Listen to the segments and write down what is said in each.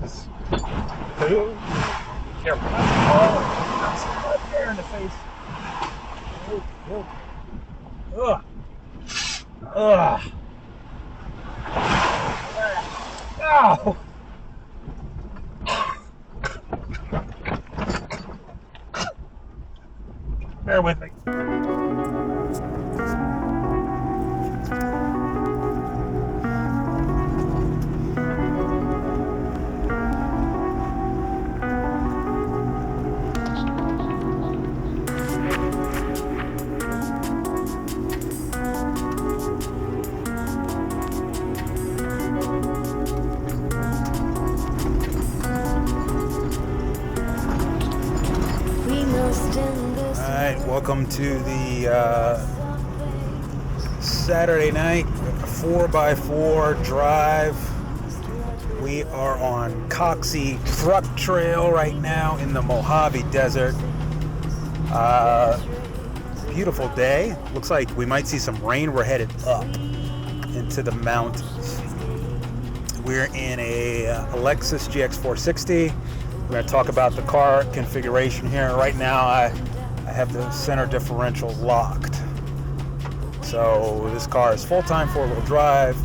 This is two. Careful. Oh, that's some air in the face. Ugh. Ugh. Ow. Bear with me. Welcome to the Saturday night 4x4 drive. We are on Coxie Truck Trail right now in the Mojave Desert. Beautiful day. Looks like we might see some rain. We're headed up into the mountains. We're in a Lexus GX460. We're going to talk about the car configuration here. Right now I have the center differential locked. So this car is full-time four-wheel drive,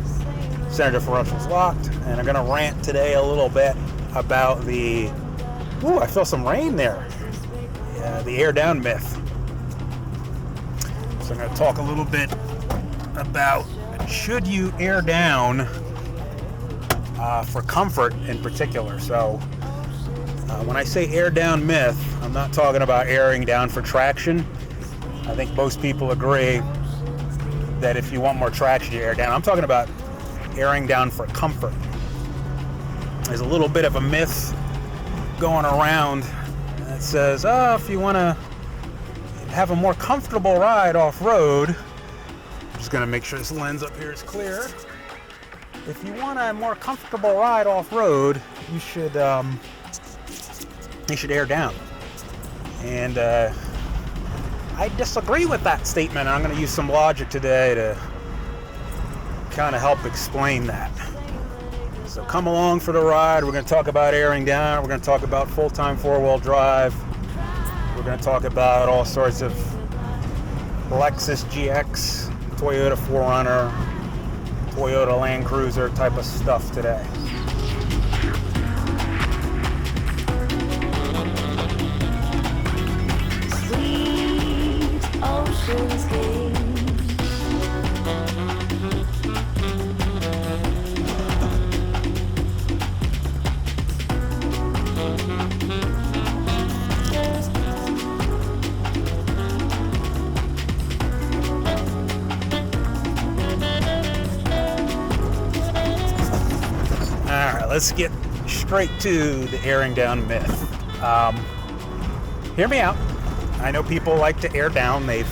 center differential's locked, and I'm gonna rant today a little bit about the, I feel some rain there. Yeah, the air down myth. So I'm gonna talk a little bit about should you air down for comfort in particular. So when I say air down myth, I'm not talking about airing down for traction. I think most people agree that if you want more traction, you air down. I'm talking about airing down for comfort. There's a little bit of a myth going around that says, if you want to have a more comfortable ride off-road, I'm just going to make sure this lens up here is clear. If you want a more comfortable ride off-road, you should air down. And I disagree with that statement. I'm going to use some logic today to kind of help explain that. So come along for the ride. We're going to talk about airing down. We're going to talk about full-time four-wheel drive. We're going to talk about all sorts of Lexus GX, Toyota 4Runner, Toyota Land Cruiser type of stuff today. Let's get straight to the airing down myth. Hear me out. I know people like to air down. They've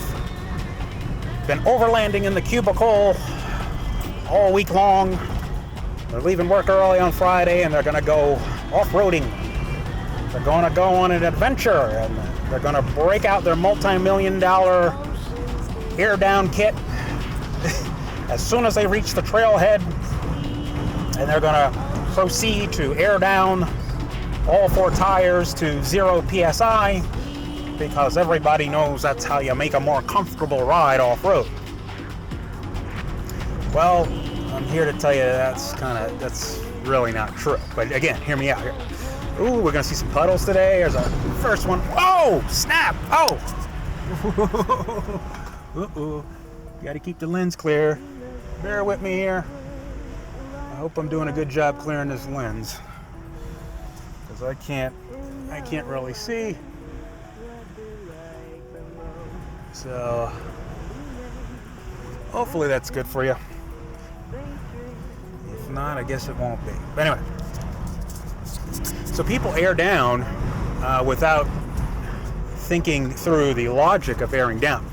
been overlanding in the cubicle all week long. They're leaving work early on Friday and they're going to go off-roading. They're going to go on an adventure and they're going to break out their multi-million-dollar air down kit as soon as they reach the trailhead, and they're going to proceed to air down all four tires to 0 PSI because everybody knows that's how you make a more comfortable ride off-road. Well, I'm here to tell you that's really not true. But again, hear me out here. Ooh, we're gonna see some puddles today. There's a first one. Oh, snap! Oh! Uh-oh. Gotta keep the lens clear. Bear with me here. I hope I'm doing a good job clearing this lens, because I can't really see. So hopefully that's good for you. If not, I guess it won't be. But anyway, so people air down without thinking through the logic of airing down.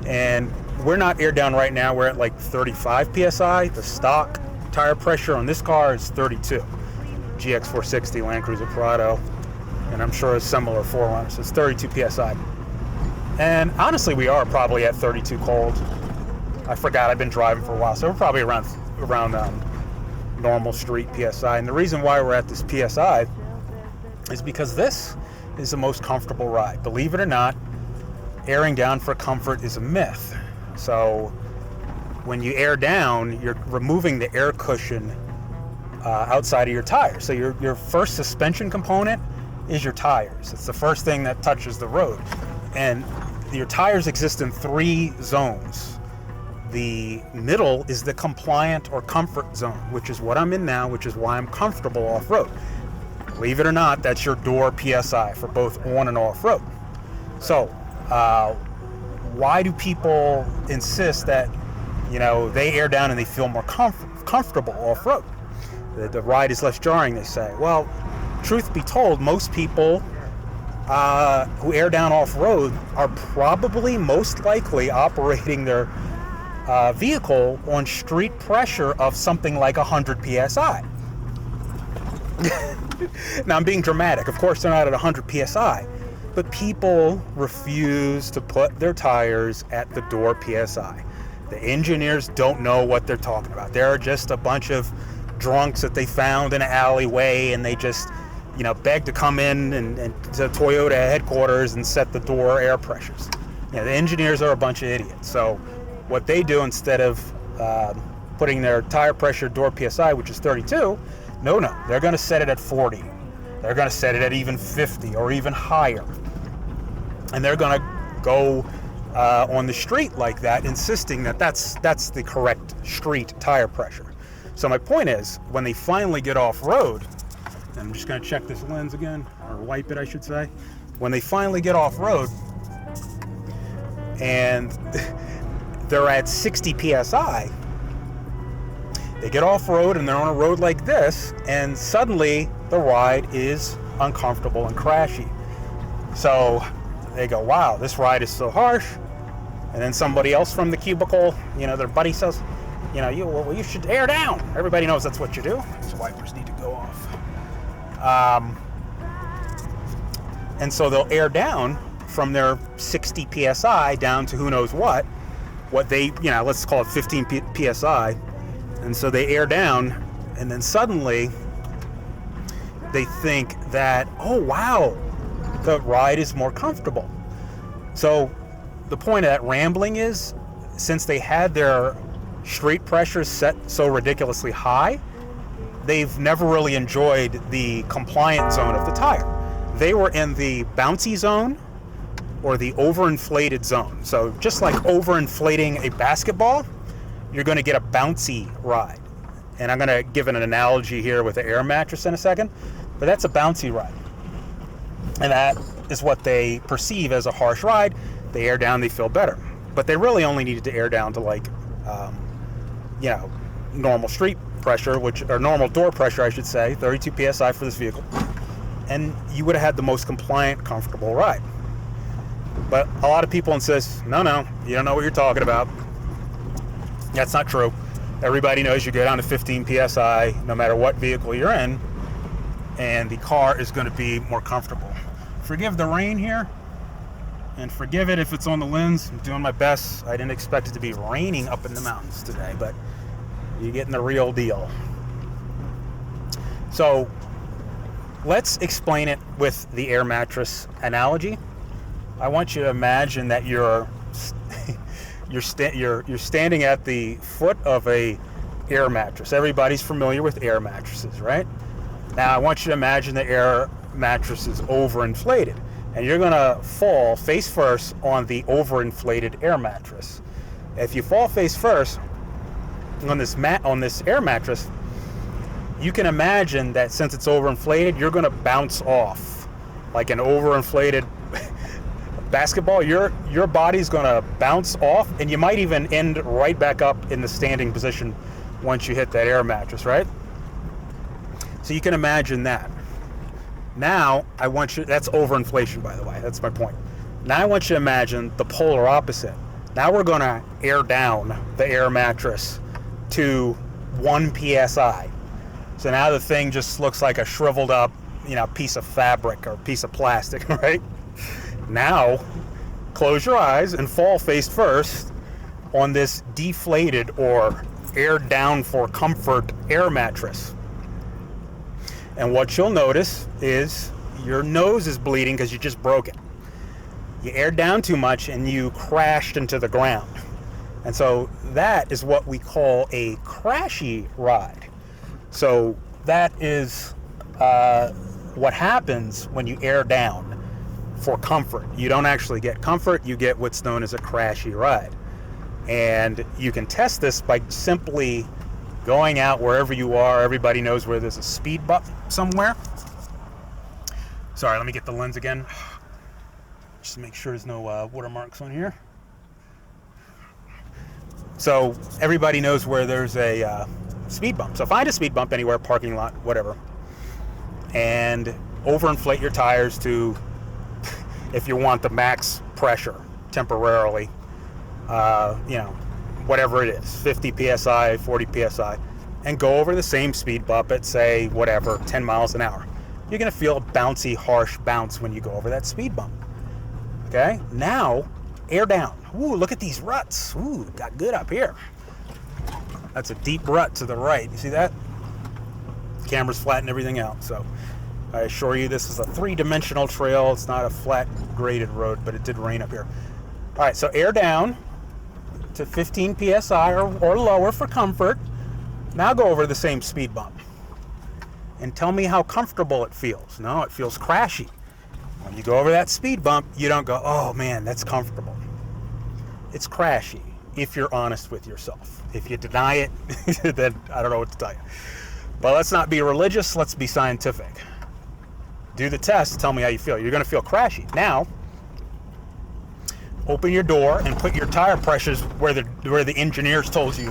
And we're not air down right now. We're at like 35 PSI. The stock tire pressure on this car is 32. GX460 Land Cruiser Prado, and I'm sure a similar 4Runner, so it's 32 PSI. And honestly, we are probably at 32 cold. I forgot, I've been driving for a while, so we're probably around normal street PSI. And the reason why we're at this PSI is because this is the most comfortable ride. Believe it or not, airing down for comfort is a myth. So when you air down, you're removing the air cushion outside of your tires. So your first suspension component is your tires. It's the first thing that touches the road. And your tires exist in 3 zones. The middle is the compliant or comfort zone, which is what I'm in now, which is why I'm comfortable off-road. Believe it or not, that's your door PSI for both on and off-road. So why do people insist that, you know, they air down and they feel more comfortable off-road? The ride is less jarring, they say. Well, truth be told, most people who air down off-road are probably most likely operating their vehicle on street pressure of something like 100 PSI. Now, I'm being dramatic. Of course, they're not at 100 PSI, but people refuse to put their tires at the door PSI. The engineers don't know what they're talking about. They're just a bunch of drunks that they found in an alleyway, and they just, you know, beg to come in and to Toyota headquarters and set the door air pressures. You know, the engineers are a bunch of idiots. So what they do, instead of putting their tire pressure door PSI, which is 32, no, they're going to set it at 40. They're going to set it at even 50 or even higher. And they're going to go on the street like that, insisting that that's the correct street tire pressure. So my point is, when they finally get off-road, and I'm just going to check this lens again, or wipe it, I should say. When they finally get off-road, and they're at 60 PSI, they get off-road and they're on a road like this, and suddenly the ride is uncomfortable and crashy. So they go, wow, this ride is so harsh. And then somebody else from the cubicle, you know, their buddy says, you know, you should air down. Everybody knows that's what you do. These wipers need to go off. And so they'll air down from their 60 PSI down to who knows what they, you know, let's call it 15 PSI. And so they air down, and then suddenly they think that, oh, wow, the ride is more comfortable. So the point of that rambling is, since they had their street pressures set so ridiculously high, they've never really enjoyed the compliant zone of the tire. They were in the bouncy zone or the overinflated zone. So just like overinflating a basketball, you're going to get a bouncy ride. And I'm going to give an analogy here with the air mattress in a second, but that's a bouncy ride. And that is what they perceive as a harsh ride. They air down, they feel better. But they really only needed to air down to, like, you know, normal street pressure, or normal door pressure, I should say, 32 PSI for this vehicle. And you would have had the most compliant, comfortable ride. But a lot of people insist, no, you don't know what you're talking about. That's not true. Everybody knows you go down to 15 PSI no matter what vehicle you're in, and the car is going to be more comfortable. Forgive the rain here, and forgive it if it's on the lens. I'm doing my best. I didn't expect it to be raining up in the mountains today, but you're getting the real deal. So let's explain it with the air mattress analogy. I want you to imagine that you're standing at the foot of a air mattress. Everybody's familiar with air mattresses, right? Now I want you to imagine the air mattress is overinflated, and you're going to fall face first on the overinflated air mattress. If you fall face first on this air mattress, you can imagine that since it's overinflated, you're going to bounce off like an overinflated basketball. Your body's going to bounce off, and you might even end right back up in the standing position once you hit that air mattress, right? So you can imagine that. Now, that's overinflation, by the way. That's my point. Now I want you to imagine the polar opposite. Now we're going to air down the air mattress to 1 PSI. So now the thing just looks like a shriveled up, piece of fabric or piece of plastic, right? Now, close your eyes and fall face first on this deflated or Air Down for Comfort air mattress. And what you'll notice is your nose is bleeding because you just broke it. You aired down too much and you crashed into the ground. And so that is what we call a crashy ride. So that is what happens when you air down for comfort. You don't actually get comfort, you get what's known as a crashy ride. And you can test this by simply going out wherever you are. Everybody knows where there's a speed bump somewhere. Sorry, let me get the lens again. Just to make sure there's no watermarks on here. So everybody knows where there's a speed bump. So find a speed bump anywhere, parking lot, whatever, and overinflate your tires to, if you want the max pressure temporarily, whatever it is, 50 psi, 40 psi, and go over the same speed bump at, say, whatever, 10 miles an hour. You're going to feel a bouncy, harsh bounce when you go over that speed bump. Okay, now air down. Ooh, look at these ruts. Ooh, got good up here. That's a deep rut to the right. You see that? The camera's flattened everything out. So I assure you this is a three-dimensional trail. It's not a flat graded road, but it did rain up here. All right, so air down to 15 psi or lower for comfort. Now go over the same speed bump and tell me how comfortable it feels. No, it feels crashy. When you go over that speed bump, you don't go, oh man, that's comfortable. It's crashy if you're honest with yourself. If you deny it, then I don't know what to tell you. But let's not be religious, let's be scientific. Do the test, tell me how you feel. You're gonna feel crashy. Now, open your door and put your tire pressures where the engineers told you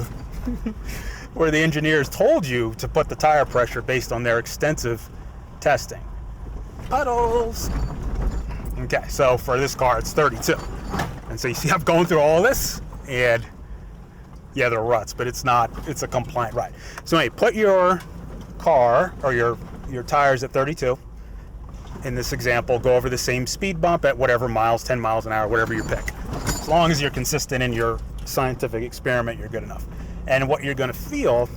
where the engineers told you to put the tire pressure based on their extensive testing. Puddles. Okay, so for this car it's 32. And so you see I'm going through all this, and yeah, there are ruts, but it's a compliant ride. So anyway, put your car or your tires at 32. In this example, go over the same speed bump at whatever miles, 10 miles an hour, whatever you pick. As long as you're consistent in your scientific experiment, you're good enough. And what you're going to feel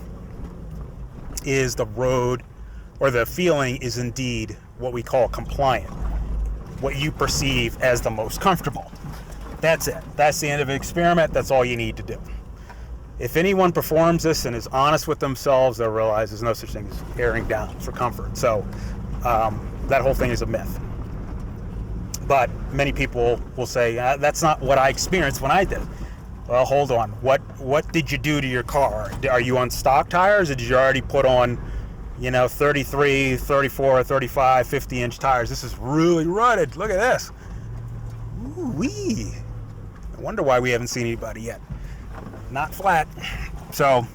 is the road, or the feeling is indeed what we call compliant, what you perceive as the most comfortable. That's it. That's the end of the experiment. That's all you need to do. If anyone performs this and is honest with themselves, they'll realize there's no such thing as airing down for comfort. So that whole thing is a myth. But many people will say, that's not what I experienced when I did it. Well, hold on. What did you do to your car? Are you on stock tires, or did you already put on 33, 34, 35, 50-inch tires? This is really rutted. Look at this. Ooh-wee. I wonder why we haven't seen anybody yet. Not flat. So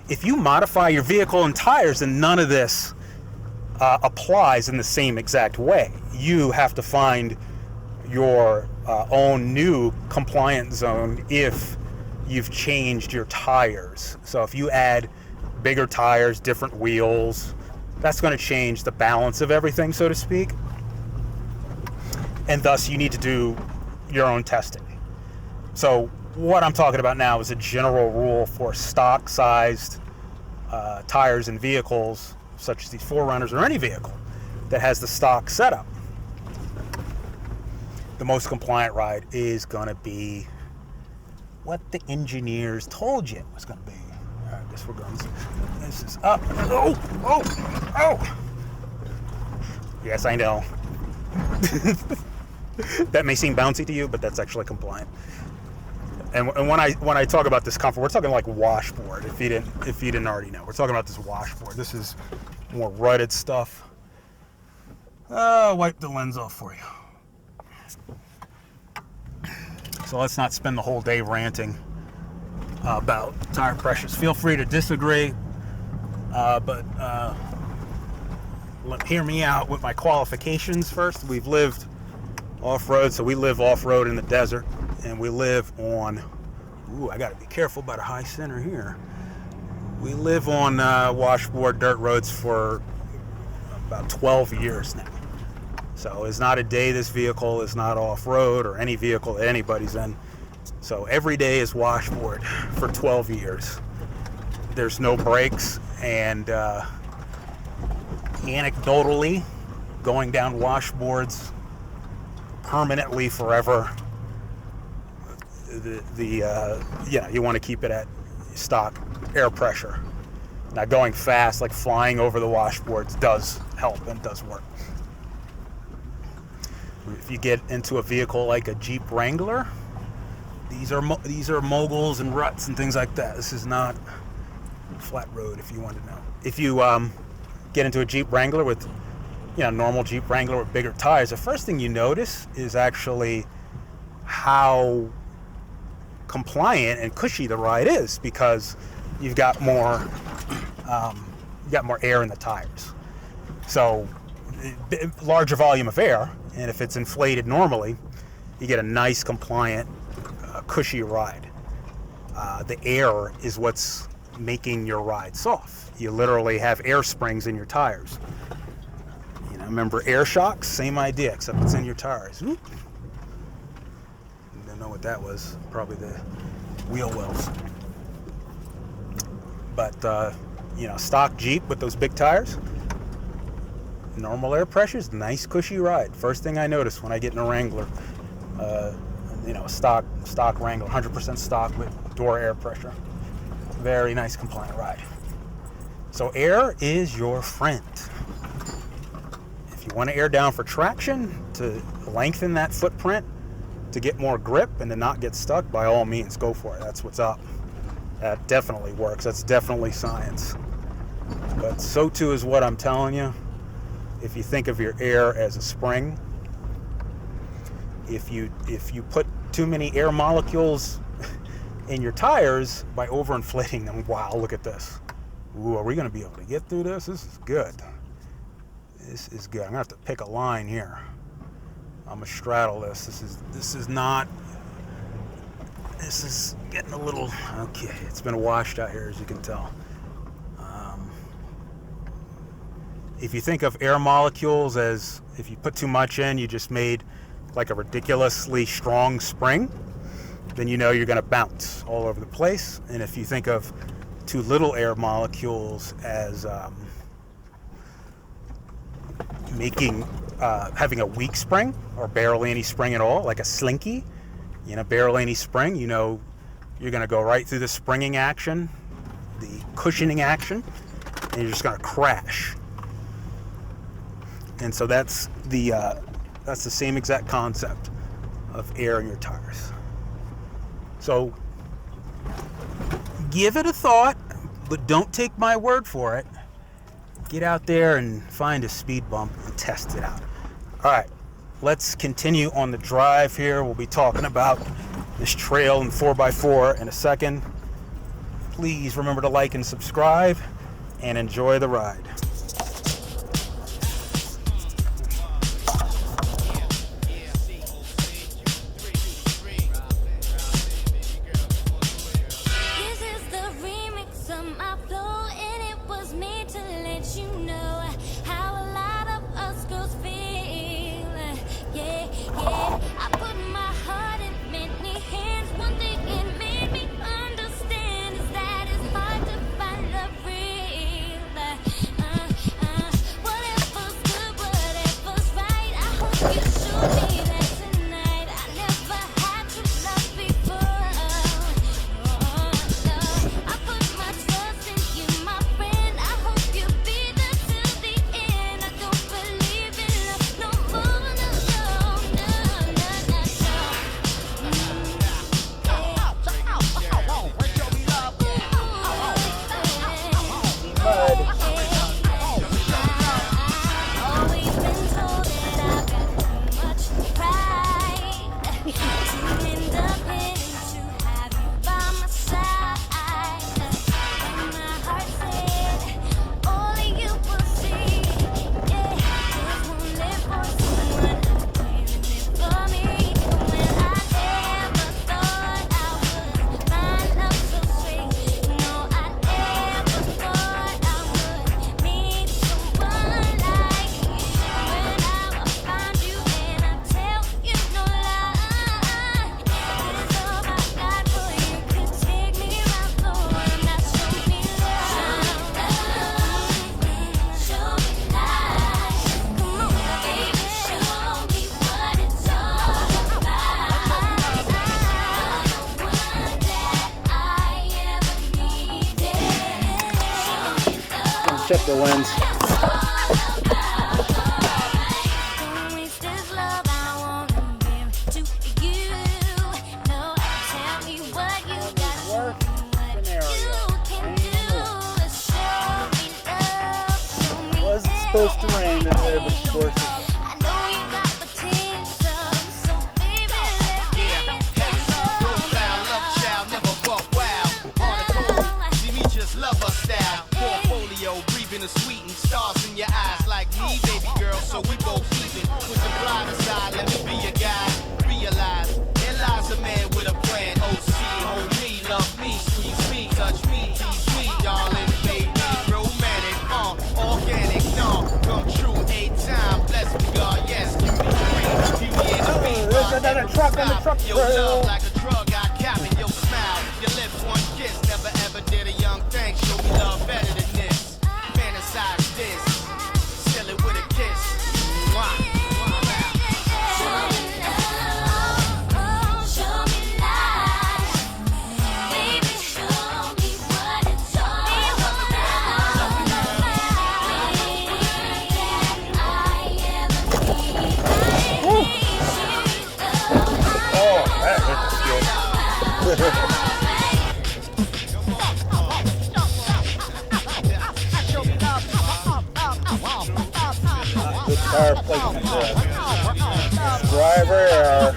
if you modify your vehicle and tires, then none of this applies in the same exact way. You have to find your own new compliant zone if you've changed your tires. So if you add bigger tires, different wheels, that's going to change the balance of everything, so to speak. And thus you need to do your own testing. So what I'm talking about now is a general rule for stock sized tires and vehicles such as these 4Runners or any vehicle that has the stock setup. The most compliant ride is going to be what the engineers told you it was going to be. All right, I guess we're going. This is up. Oh! Yes, I know. That may seem bouncy to you, but that's actually compliant. And when I talk about this comfort, we're talking like washboard. If you didn't already know, we're talking about this washboard. This is more rutted stuff. Wipe the lens off for you. So let's not spend the whole day ranting about tire pressures. Feel free to disagree, but hear me out with my qualifications first. We've lived off-road, so we live off-road in the desert, and we live on, I gotta be careful about a high center here. We live on washboard dirt roads for about 12 years now. So it's not a day this vehicle is not off-road, or any vehicle that anybody's in So every day is washboard for 12 years. There's no breaks, and anecdotally, going down washboards permanently forever, you want to keep it at stock air pressure. Now, going fast, like flying over the washboards, does help and does work. If you get into a vehicle like a Jeep Wrangler, these are moguls and ruts and things like that. This is not flat road, if you want to know. If you get into a Jeep Wrangler with, normal Jeep Wrangler with bigger tires, the first thing you notice is actually how compliant and cushy the ride is, because you've got more air in the tires. So larger volume of air, and if it's inflated normally, you get a nice compliant cushy ride. The air is what's making your ride soft. You literally have air springs in your tires. Remember air shocks? Same idea, except it's in your tires. Whoop. Didn't know what that was. Probably the wheel wells. But stock Jeep with those big tires, normal air pressures, nice cushy ride. First thing I notice when I get in a Wrangler, stock Wrangler, 100% stock with door air pressure. Very nice compliant ride. So air is your friend. If you want to air down for traction, to lengthen that footprint, to get more grip and to not get stuck, by all means, go for it. That's what's up. That definitely works. That's definitely science. But so too is what I'm telling you. If you think of your air as a spring, if you put too many air molecules in your tires by overinflating them, wow, look at this. Ooh, are we going to be able to get through this? This is good. This is good. I'm going to have to pick a line here. I'm going to straddle this. This is getting a little, okay, it's been washed out here, as you can tell. If you think of air molecules as, if you put too much in, you just made like a ridiculously strong spring, then you're going to bounce all over the place. And if you think of too little air molecules as having a weak spring or barely any spring at all, like a slinky, barely any spring, you're going to go right through the springing action, the cushioning action, and you're just going to crash. And so that's the same exact concept of air in your tires. So give it a thought, but don't take my word for it. Get out there and find a speed bump and test it out. All right, let's continue on the drive here. We'll be talking about this trail and 4x4 in a second. Please remember to like and subscribe and enjoy the ride. shifter wins. Supposed to rain today, but of course sweet and stars in your eyes like me, baby girl, so we both even. With the blind aside, let me be your guy. Realize, there lies a man with a plan. OC, hold me, love me, squeeze me, touch me, tease me, darling, baby, romantic, organic, come true, 8 time, bless me, God, yes, give me free, beauty in the beat. There's another truck on the truck trail. Your love like a drug, I cap it, your smile, your lips, one kiss, never ever did a young thing, show me love better than this. Fantasize this, seal it with a kiss. Mwah. Car placement driver.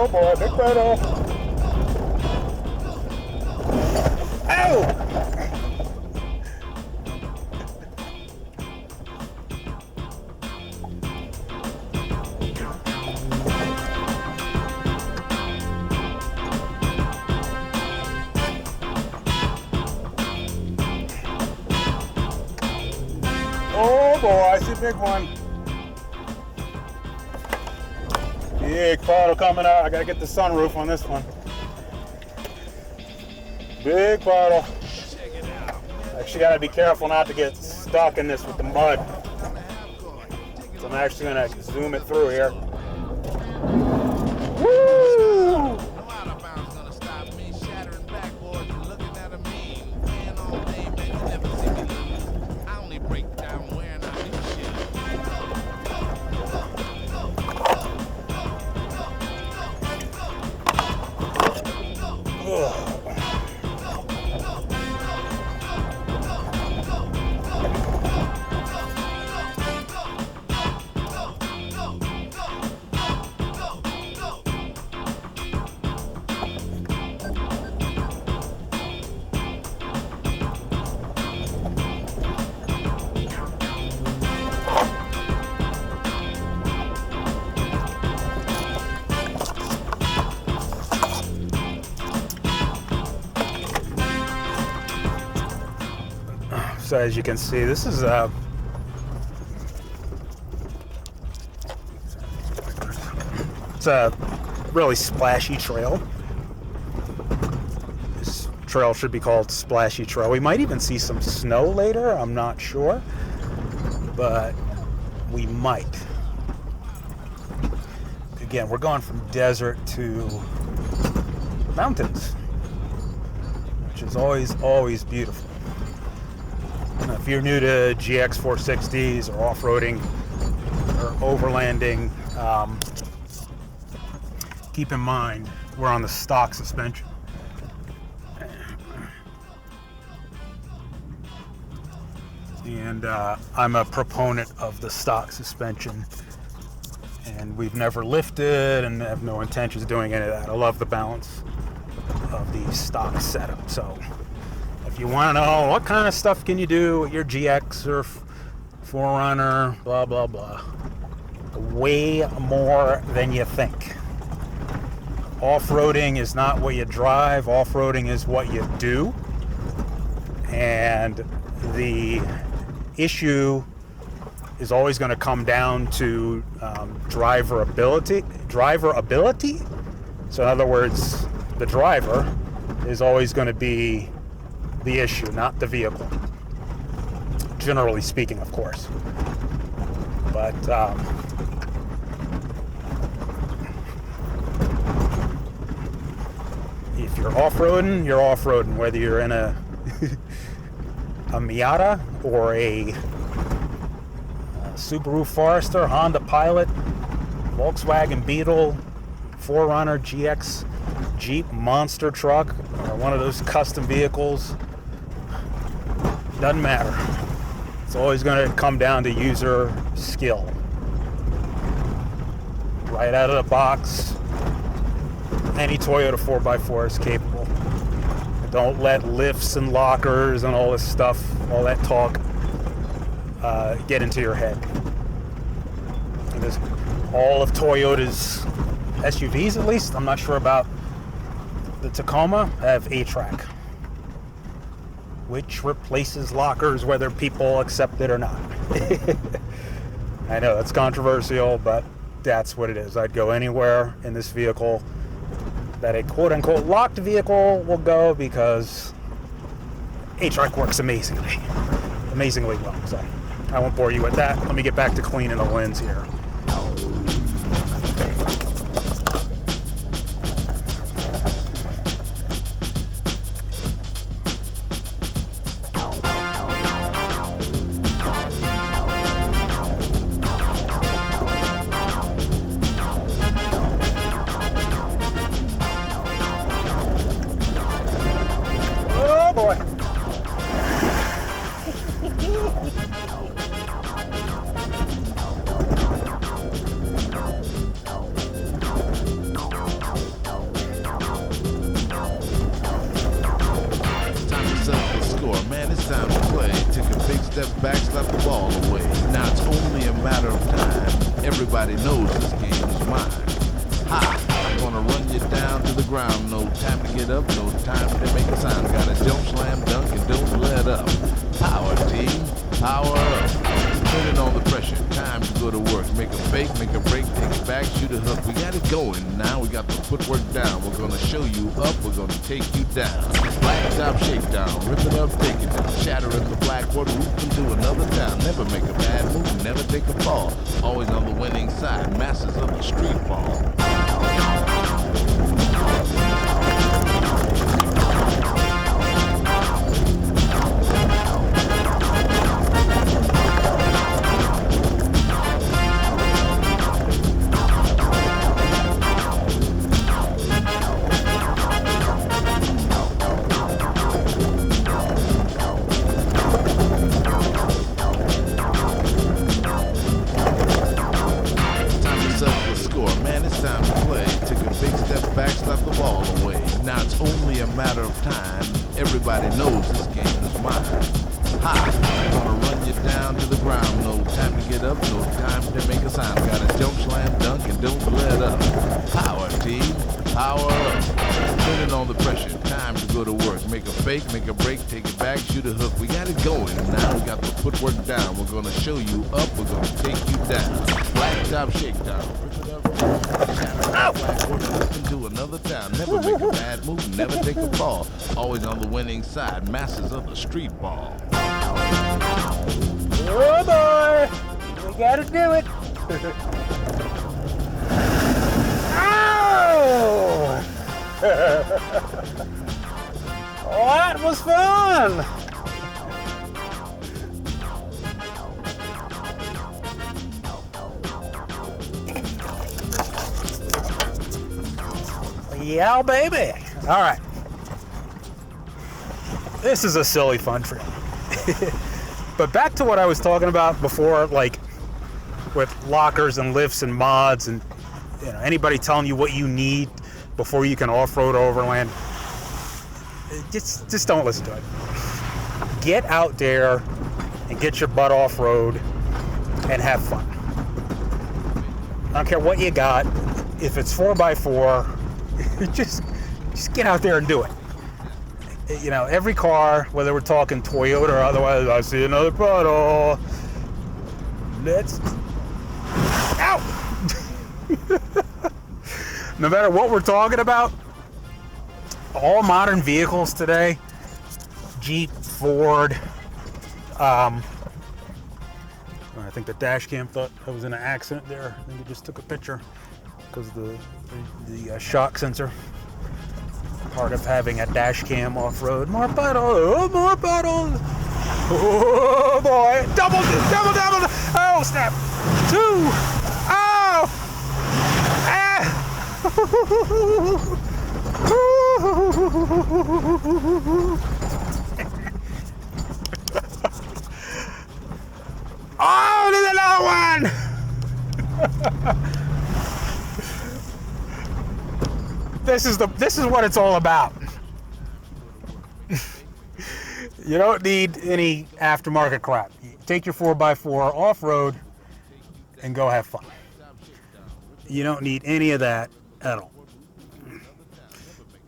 Oh boy, big turtle. Ow! Oh boy, I see a big one. Big puddle coming out. I gotta get the sunroof on this one. Big puddle. Actually gotta be careful not to get stuck in this with the mud. So I'm actually gonna zoom it through here. Woo! So as you can see, this is it's a really splashy trail. This trail should be called Splashy Trail. We might even see some snow later, I'm not sure, but we might. Again, we're going from desert to mountains, which is always beautiful. Now, if you're new to GX 460s or off-roading or overlanding, keep in mind we're on the stock suspension. And I'm a proponent of the stock suspension, and we've never lifted and have no intentions of doing any of that. I love the balance of the stock setup. So if you want to know what kind of stuff can you do with your GX or 4Runner, blah, blah, blah, way more than you think. Off-roading is not what you drive. Off-roading is what you do. And the issue is always going to come down to driver ability. So in other words, the driver is always going to be the issue, not the vehicle. Generally speaking, of course. But if you're off-roading, you're off-roading, whether you're in a Miata or a Subaru Forester, Honda Pilot, Volkswagen Beetle, 4Runner, GX, Jeep monster truck, or one of those custom vehicles. Doesn't matter. It's always going to come down to user skill. Right out of the box, any Toyota 4x4 is capable. Don't let lifts and lockers and all this stuff, all that talk, get into your head. Because all of Toyota's SUVs, at least, I'm not sure about the Tacoma, have A-Track, which replaces lockers whether people accept it or not. I know that's controversial, but that's what it is. I'd go anywhere in this vehicle that a quote-unquote locked vehicle will go, because A-Track works amazingly well. So I won't bore you with that. Let me get back to cleaning the lens here. step back, slap the ball away. Now it's only a matter of time. Everybody knows this game is mine. Ha! I'm gonna run you down to the ground. No time to get up, no time to make a sound. Gotta jump, slam, dunk, and don't let up. Power team, power up. Turn it on the pressure. Time to go to work. Make a fake, make a break, take it back, shoot a hook. We got it going. Now we got the footwork down. We're gonna show you up. We're gonna take you down. Blacktop shakedown. Rip it up, take it down. Shatter in the blackboard. Root into another town. Never make a bad move. Never take a fall. Always on the winning side. Masters of the street ball. Matter of time, everybody knows this game is mine. Ha! I'm gonna run you down to the ground. No time to get up, no time to make a sound. Gotta jump, slam, dunk, and don't let up. Power team, power up. Turn it on the pressure. Time to go to work. Make a fake, make a break, take it back, shoot a hook. We got it going. Now we got the footwork down. We're gonna show you up. We're gonna take you down. Blacktop shakedown. Rip it up. Into another town. Never make a bad move, never take a fall. Always on the winning side. Masters of the street ball. Oh boy! We gotta do it! Ow! Oh, that was fun! Yeah, baby. All right. This is a silly fun trick. But back to what I was talking about before, like with lockers and lifts and mods and anybody telling you what you need before you can off-road overland. Just don't listen to it. Get out there and get your butt off-road and have fun. I don't care what you got. If it's 4x4, just get out there and do it. Every car, whether we're talking Toyota or otherwise, I see another puddle. Ow! No matter what we're talking about, all modern vehicles today, Jeep, Ford, I think the dash cam thought I was in an accident there. I think it just took a picture because the shock sensor. Part of having a dash cam off-road. More puddles, more puddles. Oh boy, double. Oh snap, 2. Oh, ah. Oh, there's another one. This is what it's all about. You don't need any aftermarket crap. You take your 4x4 off-road and go have fun. You don't need any of that at all.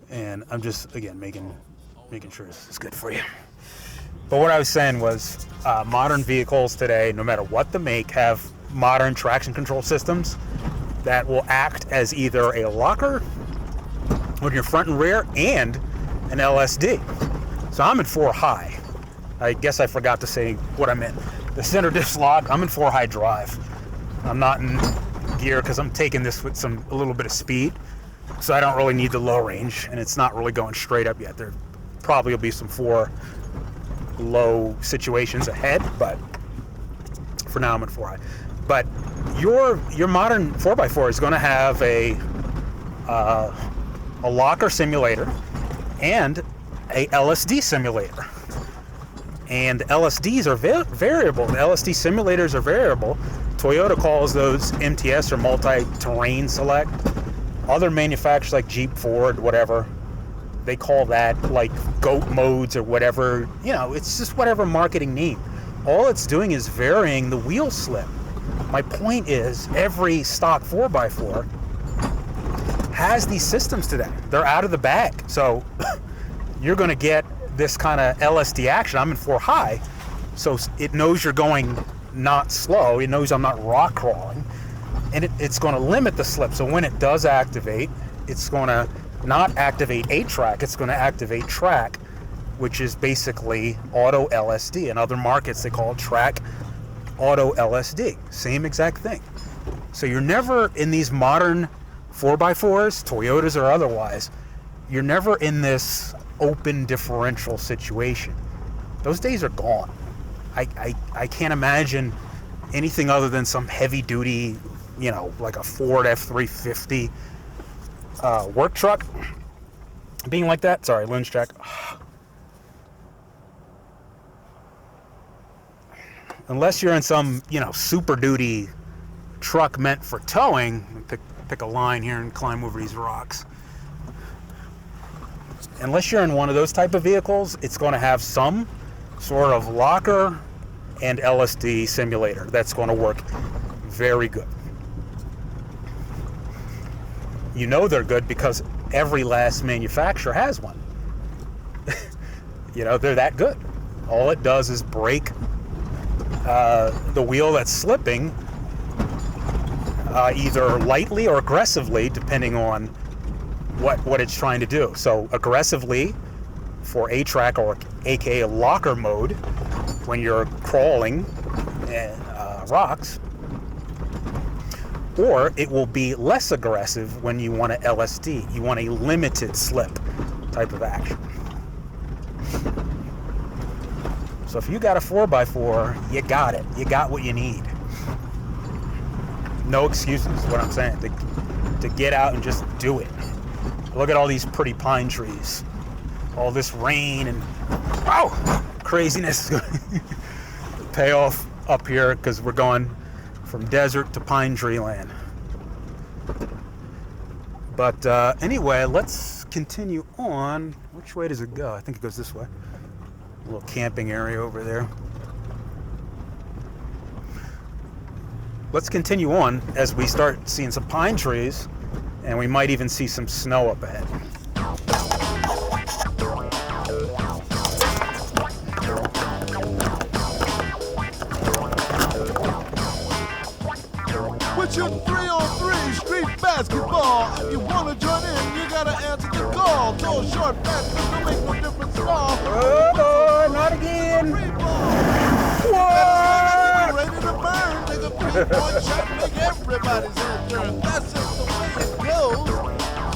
And I'm just, again, making sure this is good for you. But what I was saying was modern vehicles today, no matter what the make, have modern traction control systems that will act as either a locker on your front and rear and an LSD. So I'm in 4 high. I guess I forgot to say what I'm in. The center diff lock, I'm in 4 high drive. I'm not in gear because I'm taking this with a little bit of speed. So I don't really need the low range, and it's not really going straight up yet. There probably will be some 4 low situations ahead, but for now I'm in 4 high. But your modern 4x4 is going to have a locker simulator and a LSD simulator. And LSDs are variable. The LSD simulators are variable. Toyota calls those MTS or multi-terrain select. Other manufacturers like Jeep, Ford, whatever, they call that like GOAT modes or whatever. It's just whatever marketing name. all it's doing is varying the wheel slip. My point is, every stock 4x4 has these systems today. They're out of the bag. So you're going to get this kind of LSD action. I'm in 4 high, so it knows you're going not slow. It knows I'm not rock crawling, and it's going to limit the slip. So when it does activate, it's going to not activate 8-track, it's going to activate track, which is basically auto LSD. In other markets, they call it track auto LSD. Same exact thing. So you're never in these modern 4x4s, Toyotas or otherwise, you're never in this open differential situation. Those days are gone. I can't imagine anything other than some heavy duty, like a Ford F-350 work truck being like that. Sorry, Lynch Jack. Unless you're in some, super duty truck meant for towing, pick a line here and climb over these rocks. Unless you're in one of those type of vehicles, it's going to have some sort of locker and LSD simulator that's going to work very good. You know they're good because every last manufacturer has one. They're that good. All it does is break the wheel that's slipping either lightly or aggressively, depending on what it's trying to do. So aggressively for 8-track, or aka locker mode, when you're crawling rocks, or it will be less aggressive when you want a LSD. You want a limited slip type of action. So if you got a 4x4, you got it. You got what you need. No excuses, is what I'm saying. To get out and just do it. Look at all these pretty pine trees. All this rain and craziness. Pay off up here because we're going from desert to pine tree land. But anyway, let's continue on. Which way does it go? I think it goes this way. A little camping area over there. Let's continue on as we start seeing some pine trees, and we might even see some snow up ahead. With your 3-on-3 street basketball, if you wanna join in, you gotta answer the call. Tall, short, fast, don't make no difference at all. Oh boy, not again! Whoa! Ready to burn, take a 3-point shot, make everybody's head turn. That's just the way it goes.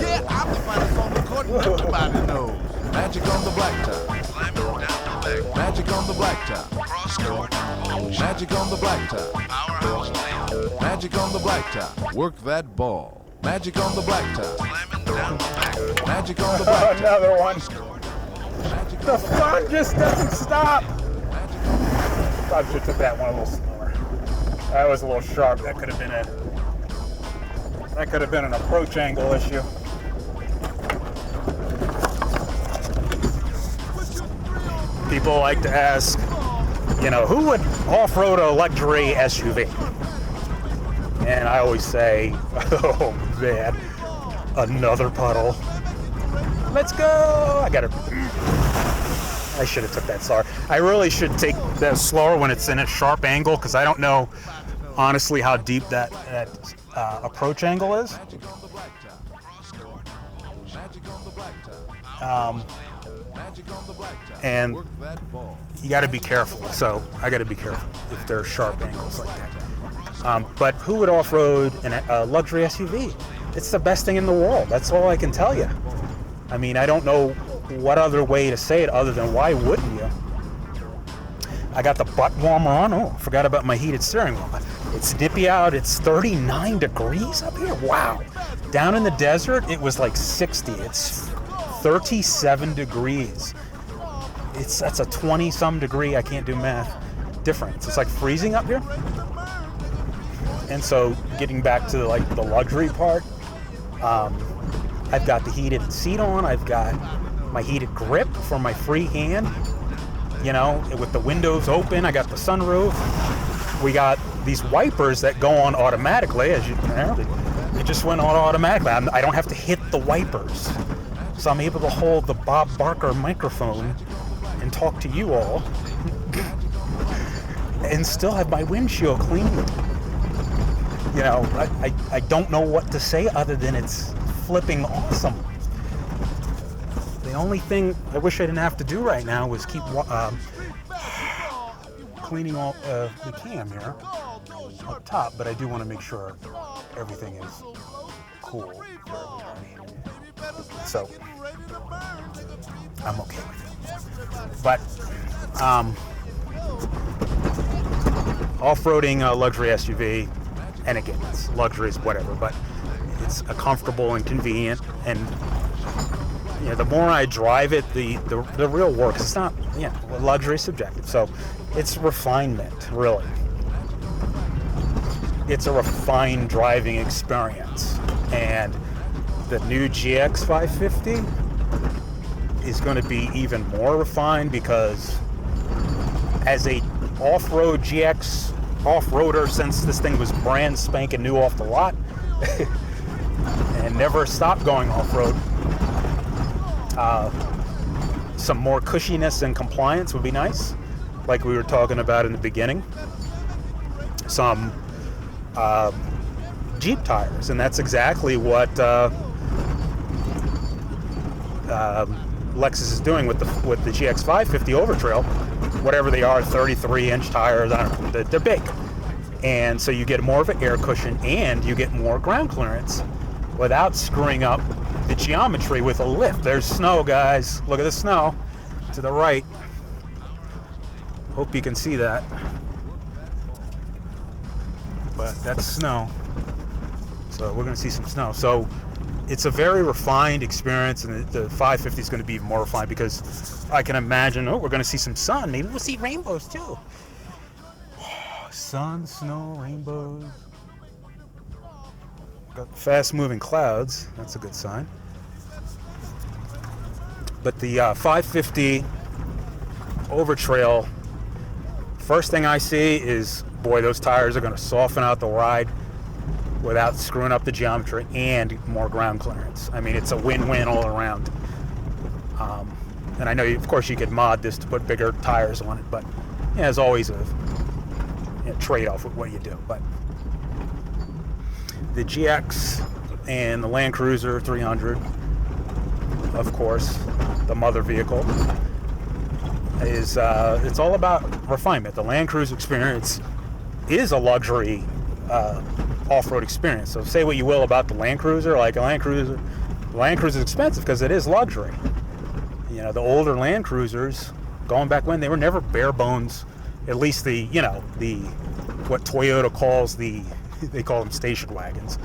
Yeah, I'm the finest on the court, and everybody knows. Magic on the blacktop. Climbing down the back. Magic on the blacktop. Cross court. Ball shot. Magic on the blacktop. Powerhouse layup. Magic on the blacktop. Work that ball. Magic on the blacktop. Climbing down the back. Magic on the blacktop. Another one. Magic The on the fun just doesn't stop. Magic on the Probably should have took that one a little slower. That was a little sharp. That could have been an approach angle issue. People like to ask, who would off-road a luxury SUV? And I always say, oh man, another puddle. Let's go! I should have took that slower. I really should take that slower when it's in a sharp angle, because I don't know, honestly, how deep that approach angle is. Magic on the blacktop. Cross court. Magic on the blacktop. Magic on the blacktop. And Work that ball. you got to be careful. So I got to be careful if there are sharp angles like that. But who would off-road a luxury SUV? It's the best thing in the world. That's all I can tell you. I mean, I don't know what other way to say it other than why wouldn't you? I got the butt warmer on. Oh, forgot about my heated steering wheel. It's nippy out. It's 39 degrees up here. Wow. Down in the desert, it was like 60. It's 37 degrees. That's a 20-some degree, I can't do math, difference. It's like freezing up here. And so getting back to like the luxury part, I've got the heated seat on. I've got my heated grip for my free hand. you know, with the windows open. I got the sunroof. We got these wipers that go on automatically, as you know. They just went on automatically. I don't have to hit the wipers. So I'm able to hold the Bob Barker microphone and talk to you all and still have my windshield clean. You know, I don't know what to say other than it's flipping awesome. The only thing I wish I didn't have to do right now was keep cleaning all the cam here up top, but I do want to make sure everything is cool for everybody. So I'm okay with it. But off-roading luxury SUV, and again, it's luxury is whatever, but it's a comfortable and convenient, and you know, the more I drive it, the real work. It's not, you know, luxury is subjective, so it's refinement, really. It's a refined driving experience, and the new GX 550 is going to be even more refined because as a off-road GX off-roader since this thing was brand spanking new off the lot and never stopped going off-road, some more cushiness and compliance would be nice, like we were talking about in the beginning. Some Jeep tires, and that's exactly what Lexus is doing with the GX 550 Overtrail, whatever they are, 33-inch tires. I don't know, they're big, and so you get more of an air cushion and you get more ground clearance without screwing up the geometry with a lift. There's snow, guys. Look at the snow to the right. Hope you can see that, but that's snow. So we're going to see some snow. So it's a very refined experience, and the 550 is going to be even more refined because I can imagine, we're going to see some sun. Maybe we'll see rainbows too. Sun, snow, rainbows. Got fast-moving clouds. That's a good sign. But the 550 Overtrail, first thing I see is, boy, those tires are going to soften out the ride without screwing up the geometry and more ground clearance. I mean, it's a win-win all around. And I know, of course, you could mod this to put bigger tires on it, but yeah, there's always a trade-off with what you do. But the GX and the Land Cruiser 300, of course, the mother vehicle, is it's all about refinement. The Land Cruiser experience is a luxury off-road experience. So say what you will about the Land Cruiser, like the Land Cruiser is expensive because it is luxury. You know, the older Land Cruisers, going back when, they were never bare bones. At least the what Toyota calls they call them station wagons.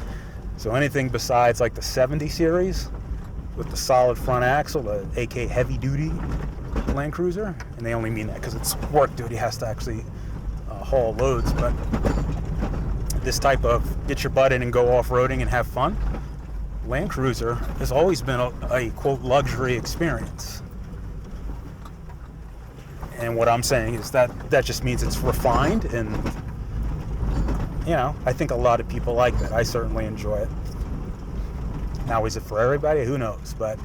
So anything besides like the 70 series with the solid front axle, the AK heavy duty Land Cruiser, and they only mean that because it's work duty, has to actually haul loads. But this type of get your butt in and go off-roading and have fun, Land Cruiser has always been a quote luxury experience. And what I'm saying is that just means it's refined, and you know, I think a lot of people like that. I certainly enjoy it. Now, is it for everybody? Who knows? But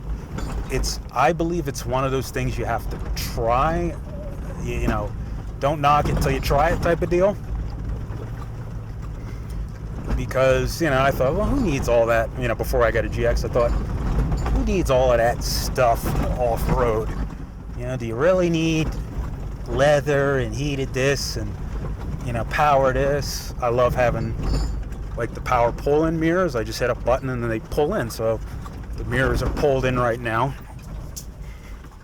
I believe it's one of those things you have to try. You know, don't knock it till you try it type of deal. Because, you know, I thought, well, who needs all that? You know, before I got a GX, I thought, who needs all of that stuff off-road? You know, do you really need leather and heated this and, you know, power this? I love having, like, the power pull-in mirrors. I just hit a button and then they pull in. So the mirrors are pulled in right now.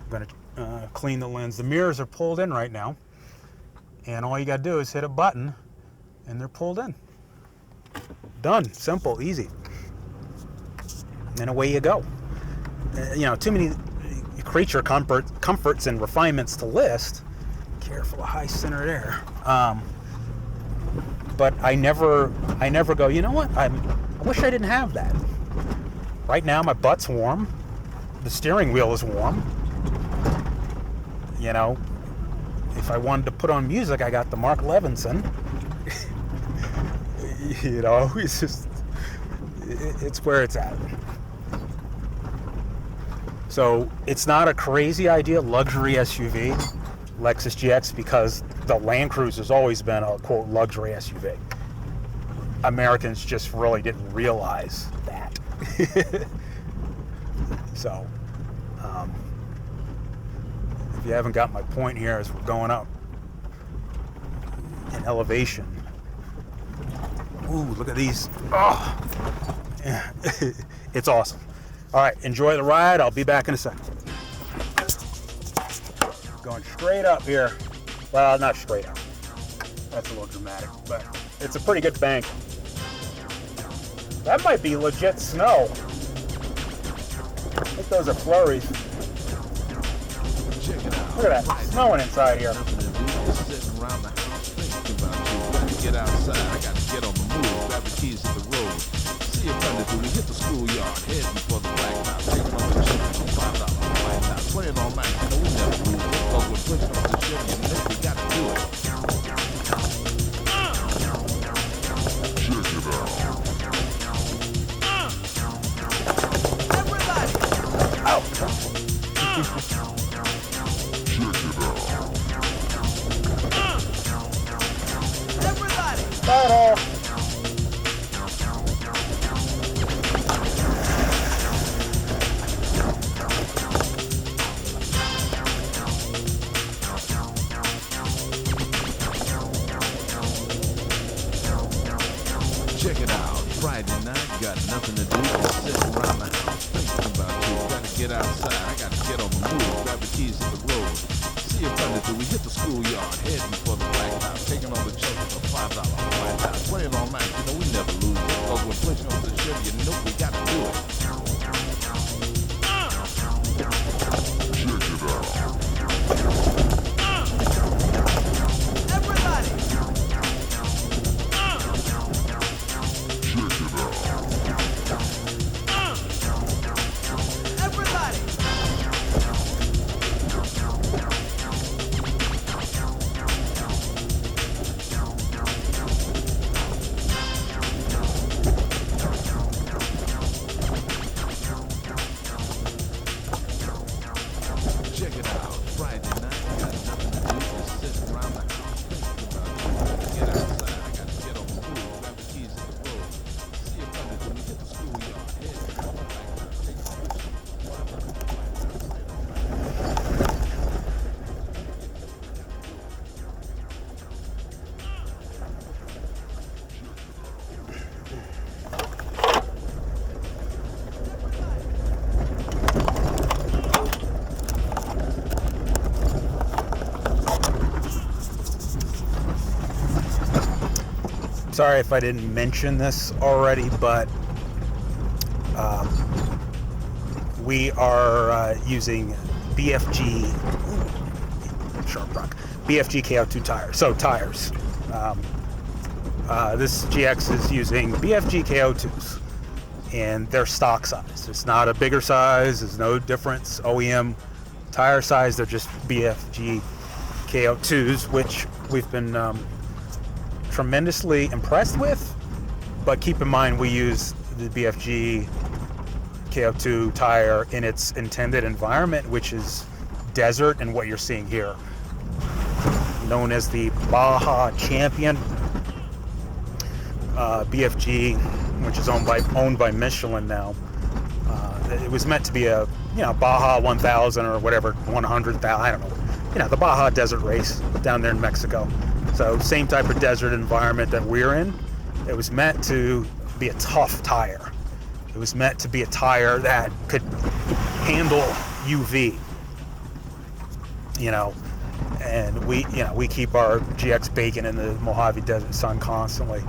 I'm going to clean the lens. The mirrors are pulled in right now. And all you got to do is hit a button and they're pulled in. Done. Simple. Easy. And away you go. You know, too many creature comforts and refinements to list. Careful of high center there. But I never go, you know what? I wish I didn't have that. Right now my butt's warm. The steering wheel is warm. You know, if I wanted to put on music, I got the Mark Levinson. You know, it's where it's at. So it's not a crazy idea, luxury SUV, Lexus GX, because the Land Cruiser's always been a, quote, luxury SUV. Americans just really didn't realize that. So, if you haven't got my point here, as we're going up in elevation. Ooh, look at these. Oh, it's awesome. All right, enjoy the ride. I'll be back in a second. Going straight up here. Well, not straight up. That's a little dramatic, but it's a pretty good bank. That might be legit snow. I think those are flurries. Check it out. Look at that, snowing inside here. Nothing to do, just sitting around the house thinking about you. Got to get outside, I got to get on the move, grab the keys to the road. See a friend do we hit the schoolyard, heading for the black house, taking on the children for $5 white house, playing all night, you know we never lose it, cause we're pushing on the ship, you know we got to do it. Out. Ta-da. Check it out, Friday night, got nothing to do, just sitting around the house thinking about you. Got to get outside, I got to get on the move, grab the keys to the road. See a friend do we hit the schoolyard, heading for the black house, taking on the children for $5 white house, playing all night, you know we never lose it, cause we're pushing on the ship, you know we got to do it. Check it out, Friday night, got nothing to do, just sitting around the house thinking about you. Get outside, I got to get on the move, grab the keys to the road. See a friend do we hit the schoolyard, heading for the black house, taking on the children for $5 white house, playing all night. Sorry if I didn't mention this already, but we are using BFG Sharp Rock, BFG KO2 tires. So tires. This GX is using BFG KO2s, and they're stock size. It's not a bigger size. There's no difference. OEM tire size. They're just BFG KO2s, which we've been tremendously impressed with, but keep in mind we use the BFG KO2 tire in its intended environment, which is desert, and what you're seeing here, known as the Baja Champion. BFG, which is owned by Michelin now. It was meant to be a Baja 1000 or whatever, 100,000, I don't know, the Baja desert race down there in Mexico. So same type of desert environment that we're in. It was meant to be a tough tire. It was meant to be a tire that could handle UV. And we keep our GX baking in the Mojave Desert sun constantly.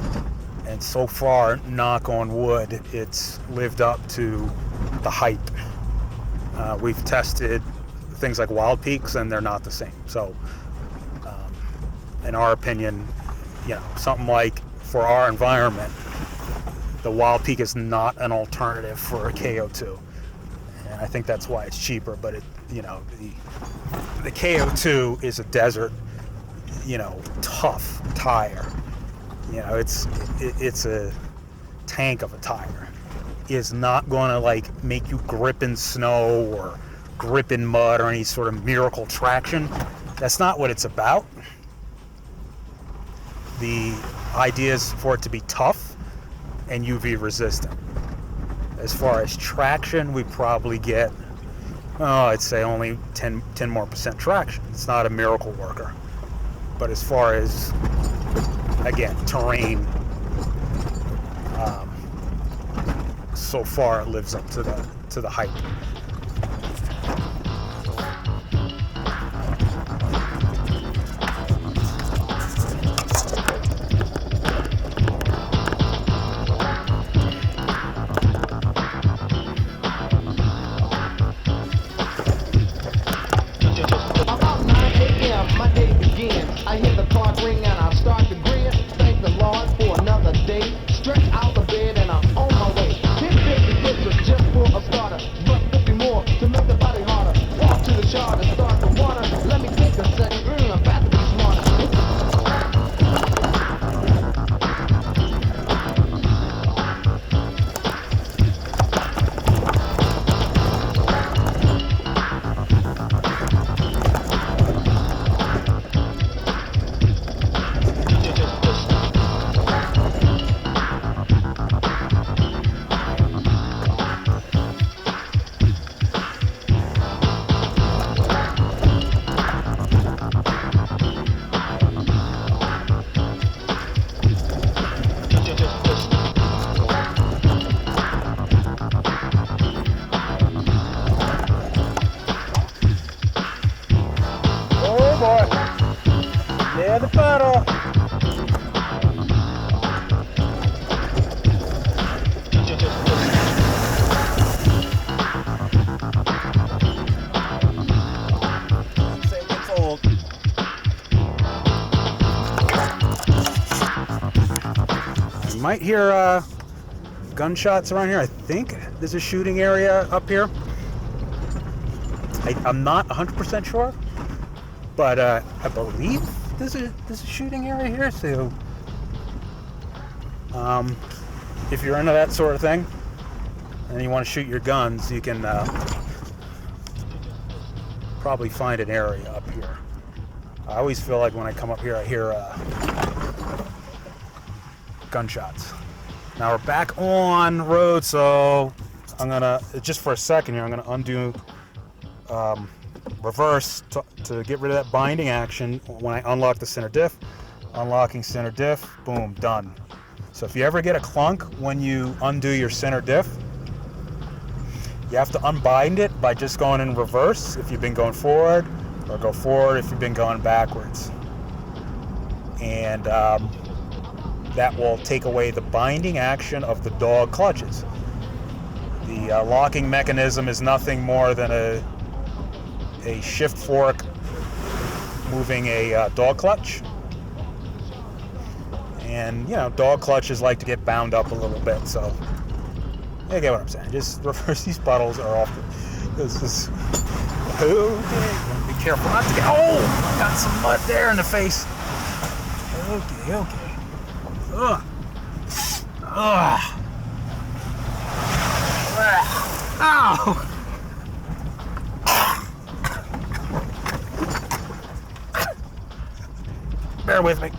And so far, knock on wood, it's lived up to the hype. We've tested things like Wild Peaks, and they're not the same. So, in our opinion, something like for our environment, the Wild Peak is not an alternative for a KO2. And I think that's why it's cheaper, but the KO2 is a desert tough tire. It's a tank of a tire. Is not going to like make you grip in snow or grip in mud or any sort of miracle traction. That's not what it's about. The idea is for it to be tough and UV resistant. As far as traction, we probably get, I'd say only 10 more % traction. It's not a miracle worker. But as far as, again, terrain, so far it lives up to the hype. About 9 a.m. my day begins. I hear the clock ring and I start to grin. Thank the Lord for another day. Stretch out the bed and I'm on my way. 10:50 pictures just for a starter, but 50 more to make the body harder. Walk to the shower to start the water. Let me take a second. I'm about to be smarter. Oh boy. Yeah, the pedal. Say it gets old. You might hear gunshots around here. I think there's a shooting area up here. I'm not 100% sure, but I believe there's a shooting area here. So, if you're into that sort of thing and you want to shoot your guns, you can probably find an area up here. I always feel like when I come up here, I hear gunshots. Now we're back on road, so I'm gonna just for a second here. I'm gonna undo. Reverse to get rid of that binding action when I unlock the center diff. Unlocking center diff, boom, done. So if you ever get a clunk when you undo your center diff, you have to unbind it by just going in reverse if you've been going forward, or go forward if you've been going backwards. And that will take away the binding action of the dog clutches. The locking mechanism is nothing more than a shift fork moving a dog clutch. And dog clutches like to get bound up a little bit, so you get what I'm saying. Just reverse. These puddles are off. This is okay. Be careful not to get. Oh, got some mud there in the face. Okay. Ugh. Ow. Bear with me.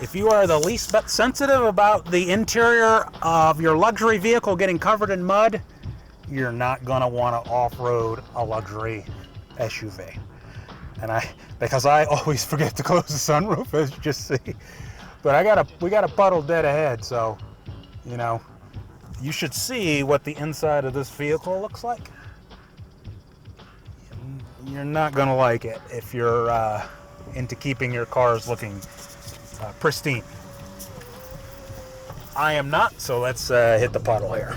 If you are the least bit sensitive about the interior of your luxury vehicle getting covered in mud, you're not gonna want to off-road a luxury SUV. And because I always forget to close the sunroof, as you just see. But we got a puddle dead ahead, so you should see what the inside of this vehicle looks like. You're not gonna like it if you're into keeping your cars looking pristine. I am not, so let's hit the puddle here.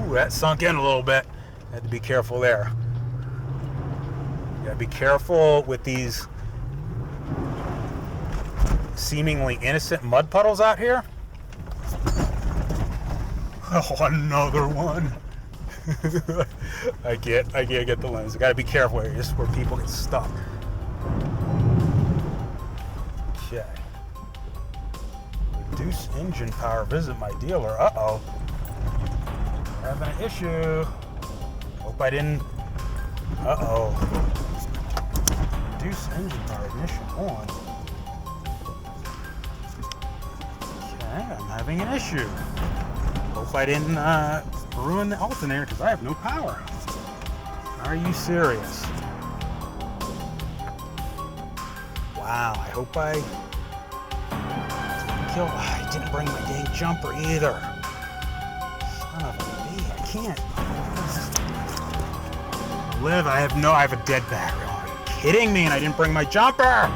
Ooh, that sunk in a little bit. Had to be careful there. You gotta be careful with these seemingly innocent mud puddles out here. Oh, another one. I can't get the lens. I gotta be careful here, just where people get stuck. Okay. Reduce engine power, visit my dealer. Uh-oh. Having an issue. Hope I didn't. Uh-oh. Reduce engine power, ignition on. Okay, I'm having an issue. Hope I didn't ruin the alternator because I have no power. Are you serious? Wow, I hope I didn't kill. I didn't bring my dang jumper either. Son of a bee, I can't. Liv, I have a dead battery. Are you kidding me? And I didn't bring my jumper.